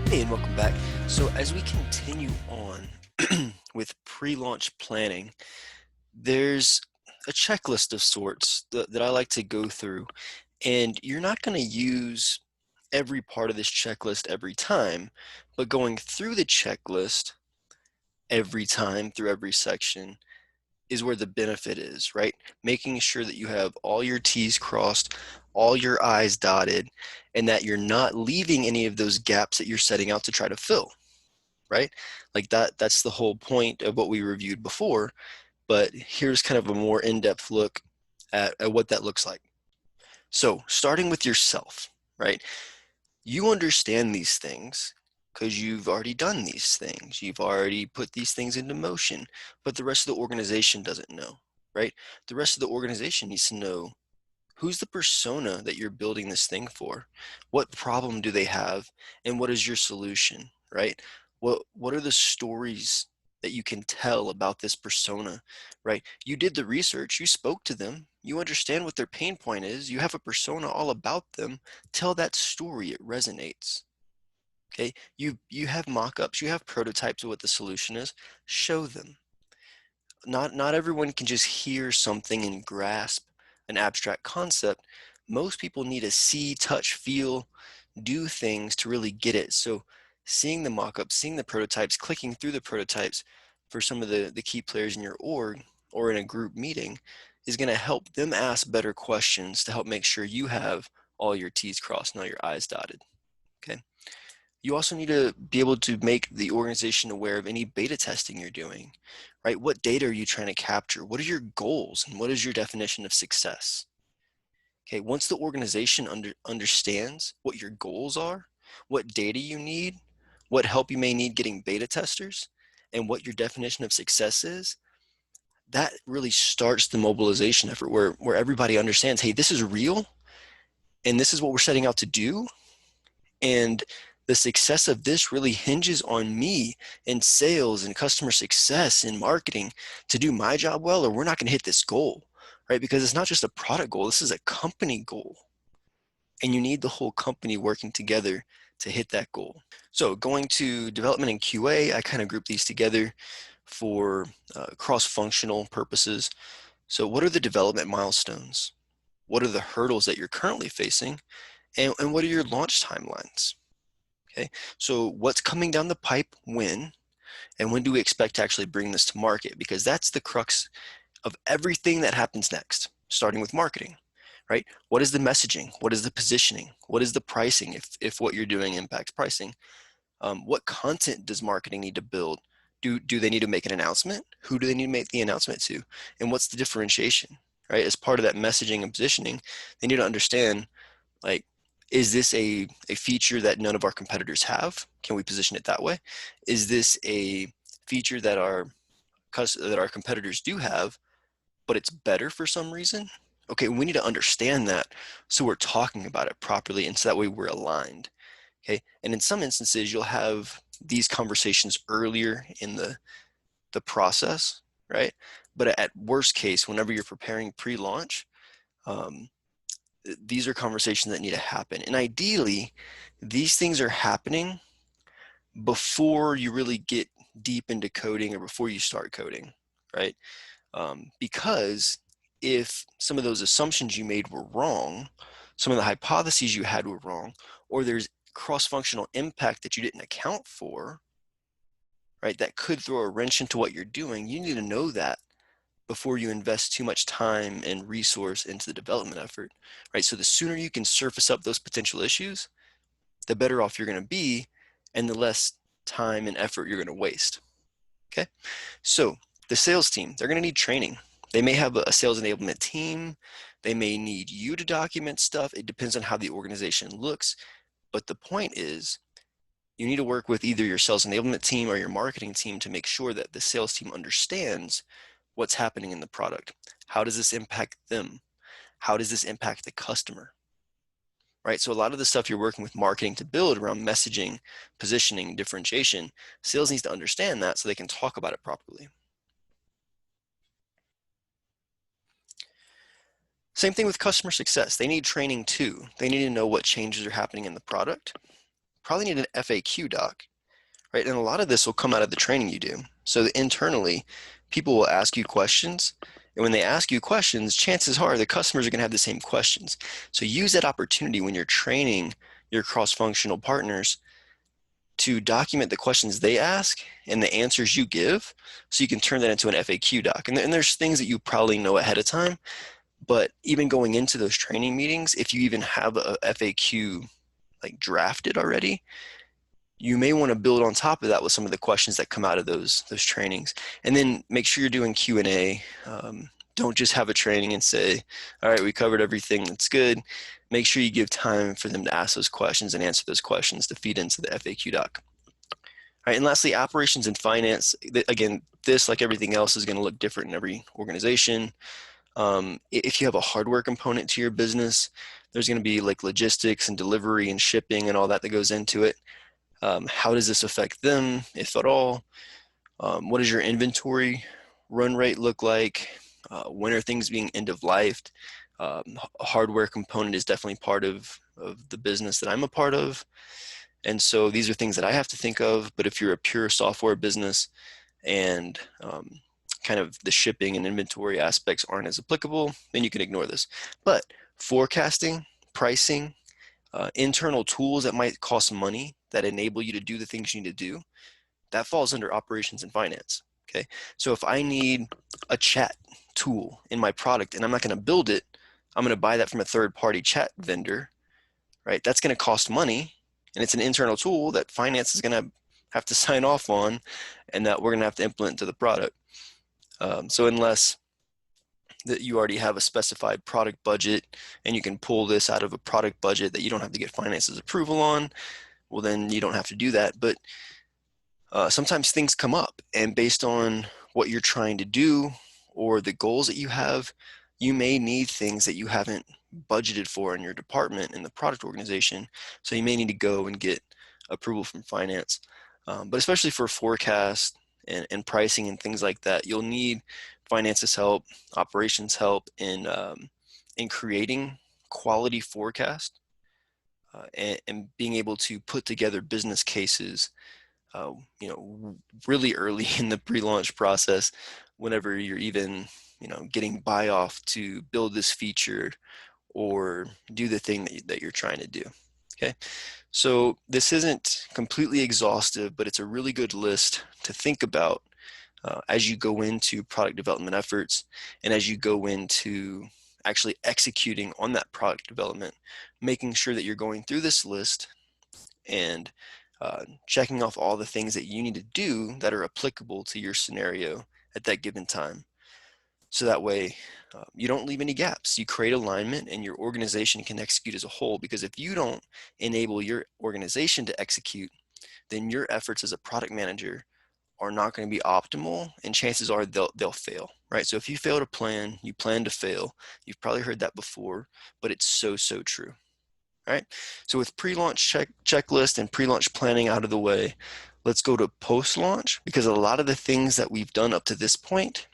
Hey, and welcome back. So as we continue on with pre-launch planning, there's a checklist of sorts that I like to go through, and you're not going to use every part of this checklist every time, but going through the checklist every time through every section is where the benefit is, right? Making sure that you have all your T's crossed, all your I's dotted, and that you're not leaving any of those gaps that you're setting out to try to fill, right? Like that's the whole point of what we reviewed before, but here's kind of a more in-depth look at what that looks like. So starting with yourself, right? You understand these things because you've already done these things. You've already put these things into motion, but the rest of the organization doesn't know, right? The rest of the organization needs to know who's the persona that you're building this thing for? What problem do they have? And what is your solution, right? What are the stories that you can tell about this persona, right? You did the research, you spoke to them, you understand what their pain point is, you have a persona all about them. Tell that story, it resonates. Okay? You have mock-ups, you have prototypes of what the solution is, show them. Not everyone can just hear something and grasp an abstract concept. Most people need to see, touch, feel, do things to really get it. So seeing the mock-ups, seeing the prototypes, clicking through the prototypes for some of the key players in your org or in a group meeting is going to help them ask better questions to help make sure you have all your T's crossed and all your I's dotted. Okay. You also need to be able to make the organization aware of any beta testing you're doing, right? What data are you trying to capture? What are your goals and what is your definition of success? Okay, once the organization understands what your goals are, what data you need, what help you may need getting beta testers, and what your definition of success is, that really starts the mobilization effort where everybody understands, hey, this is real and this is what we're setting out to do. And the success of this really hinges on me in sales and customer success and marketing to do my job well, or we're not going to hit this goal, right? Because it's not just a product goal, this is a company goal. And you need the whole company working together to hit that goal. So going to development and QA, I kind of group these together for cross-functional purposes. So what are the development milestones? What are the hurdles that you're currently facing? And what are your launch timelines? Okay, so what's coming down the pipe when, and when do we expect to actually bring this to market? Because that's the crux of everything that happens next, starting with marketing, right? What is the messaging? What is the positioning? What is the pricing if what you're doing impacts pricing? What content does marketing need to build? Do they need to make an announcement? Who do they need to make the announcement to? And what's the differentiation, right? As part of that messaging and positioning, they need to understand, like, is this a feature that none of our competitors have? Can we position it that way? Is this a feature that our competitors do have, but it's better for some reason? Okay, we need to understand that so we're talking about it properly, and so that way we're aligned. Okay, and in some instances, you'll have these conversations earlier in the process, right? But at worst case, whenever you're preparing pre-launch, um, these are conversations that need to happen. And ideally, these things are happening before you really get deep into coding or before you start coding, right? Because if some of those assumptions you made were wrong, some of the hypotheses you had were wrong, or there's cross-functional impact that you didn't account for, right, that could throw a wrench into what you're doing, you need to know that before you invest too much time and resource into the development effort, right? So the sooner you can surface up those potential issues, the better off you're going to be and the less time and effort you're going to waste. Okay. So the sales team, they're going to need training. They may have a sales enablement team. They may need you to document stuff. It depends on how the organization looks. But the point is, you need to work with either your sales enablement team or your marketing team to make sure that the sales team understands what's happening in the product. How does this impact them? How does this impact the customer? Right? So a lot of the stuff you're working with marketing to build around messaging, positioning, differentiation, sales needs to understand that so they can talk about it properly. Same thing with customer success. They need training too. They need to know what changes are happening in the product, probably need an FAQ doc, right? And a lot of this will come out of the training you do. So that internally, people will ask you questions. And when they ask you questions, chances are the customers are going to have the same questions. So use that opportunity when you're training your cross-functional partners to document the questions they ask and the answers you give so you can turn that into an FAQ doc. And there's things that you probably know ahead of time, but even going into those training meetings, if you even have a FAQ like drafted already, you may want to build on top of that with some of the questions that come out of those trainings, and then make sure you're doing Q&A. Don't just have a training and say, all right, we covered everything, that's good. Make sure you give time for them to ask those questions and answer those questions to feed into the FAQ doc. All right, and lastly, operations and finance. Again, this, like everything else, is going to look different in every organization. If you have a hardware component to your business, there's going to be like logistics and delivery and shipping and all that goes into it. How does this affect them, if at all? What does your inventory run rate look like? When are things being end of life? A hardware component is definitely part of the business that I'm a part of. And so these are things that I have to think of. But if you're a pure software business and kind of the shipping and inventory aspects aren't as applicable, then you can ignore this. But forecasting, pricing, internal tools that might cost money that enable you to do the things you need to do, that falls under operations and finance. Okay. So if I need a chat tool in my product and I'm not going to build it, I'm going to buy that from a third party chat vendor, right? That's going to cost money, and it's an internal tool that finance is going to have to sign off on and that we're going to have to implement into the product. So unless that you already have a specified product budget and you can pull this out of a product budget that you don't have to get finance's approval on, well, then you don't have to do that. But sometimes things come up, and based on what you're trying to do or the goals that you have, you may need things that you haven't budgeted for in your department in the product organization. So you may need to go and get approval from finance. But especially for forecast and pricing and things like that, you'll need finance's help, operations help in creating quality forecast and being able to put together business cases really early in the pre-launch process, whenever you're even, getting buy off to build this feature or do the thing that you're trying to do. Okay. So this isn't completely exhaustive, but it's a really good list to think about as you go into product development efforts and as you go into actually executing on that product development, making sure that you're going through this list and checking off all the things that you need to do that are applicable to your scenario at that given time. So that way you don't leave any gaps. You create alignment and your organization can execute as a whole, because if you don't enable your organization to execute, then your efforts as a product manager are not going to be optimal, and chances are they'll fail, right? So if you fail to plan, you plan to fail. You've probably heard that before, but it's so true. All right. So with pre-launch checklist and pre-launch planning out of the way, let's go to post-launch, because a lot of the things that we've done up to this point,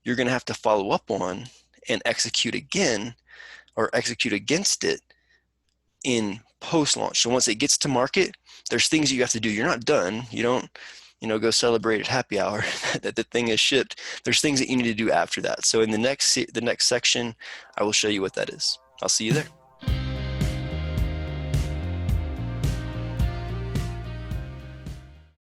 you're going to have to follow up on and execute again or execute against it in post-launch. So once it gets to market, there's things you have to do. You're not done. You don't, go celebrate at happy hour that the thing is shipped. There's things that you need to do after that. So in the next section, I will show you what that is. I'll see you there.